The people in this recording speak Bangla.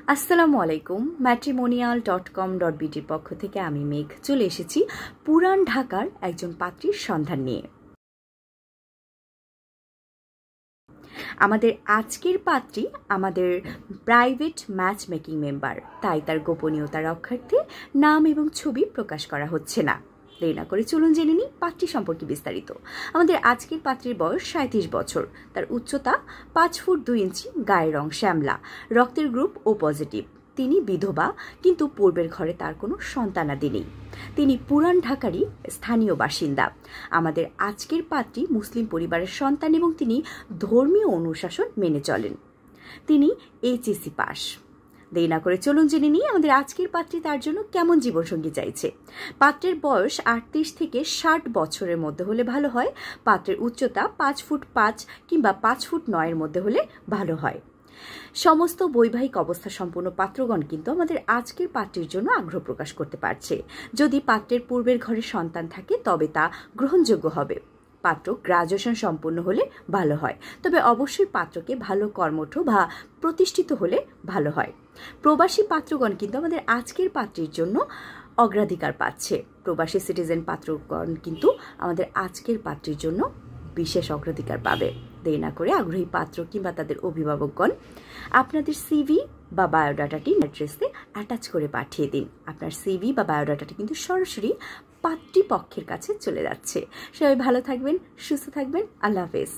আসসালামু আলাইকুম। matrimonial.com.bd পক্ষ থেকে আমি মেঘ চলে এসেছি পুরান ঢাকার একজন পাত্রীর সন্ধান নিয়ে। আমাদের আজকের পাত্রী আমাদের প্রাইভেট ম্যাচ মেকিং মেম্বার, তাই তার গোপনীয়তা রক্ষার্থে নাম এবং ছবি প্রকাশ করা হচ্ছে না। দেরি না করে চলুন জেনে নিই পাত্রী সম্পর্কে বিস্তারিত। আমাদের আজকের পাত্রীর বয়স 37 বছর, তার উচ্চতা 5 ফুট 2 ইঞ্চি, গায়ের রং শ্যামলা, রক্তের গ্রুপ ও পজিটিভ। তিনি বিধবা, কিন্তু পূর্বের ঘরে তার কোনো সন্তানাদি নেই। তিনি পুরান ঢাকারই স্থানীয় বাসিন্দা। আমাদের আজকের পাত্রী মুসলিম পরিবারের সন্তান এবং তিনি ধর্মীয় অনুশাসন মেনে চলেন। তিনি এইচএসসি পাস। দেরি না করে চলুন জেনে নিই আমাদের আজকের পাত্রী তার জন্য কেমন জীবনসঙ্গী চাইছে। পাত্রের বয়স 38 থেকে 60 বছরের মধ্যে হলে ভালো হয়। পাত্রের উচ্চতা 5 ফুট 5 কিংবা 5 ফুট 9 এর মধ্যে হলে ভালো হয়। সমস্ত বৈবাহিক অবস্থা সম্পন্ন পাত্রগণ কিন্তু আমাদের আজকের পাত্রীর জন্য আগ্রহ প্রকাশ করতে পারছে। যদি পাত্রের পূর্বের ঘরে সন্তান থাকে তবে তা গ্রহণযোগ্য হবে। পাত্র গ্রাজুয়েশন সম্পন্ন হলে ভালো হয়, তবে অবশ্যই পাত্রকে ভালো কর্মঠ বা প্রতিষ্ঠিত হলে ভালো হয়। প্রবাসী পাত্রগণ কিন্তু আমাদের আজকের পাত্রীর জন্য অগ্রাধিকার পাচ্ছে। প্রবাসী সিটিজেন পাত্রগণ কিন্তু আমাদের আজকের পাত্রীর জন্য বিশেষ অগ্রাধিকার পাবে। দেরি না করে আগ্রহী পাত্র কিংবা তাদের অভিভাবকগণ আপনাদের সিভি বা বায়োডাটাটি অ্যাড্রেসে অ্যাটাচ করে পাঠিয়ে দিন। আপনার সিভি বা বায়োডাটাটি কিন্তু সরাসরি পাত্রী পক্ষের কাছে চলে যাচ্ছে। সবাই ভালো থাকবেন, সুস্থ থাকবেন। আল্লাহ হাফেজ।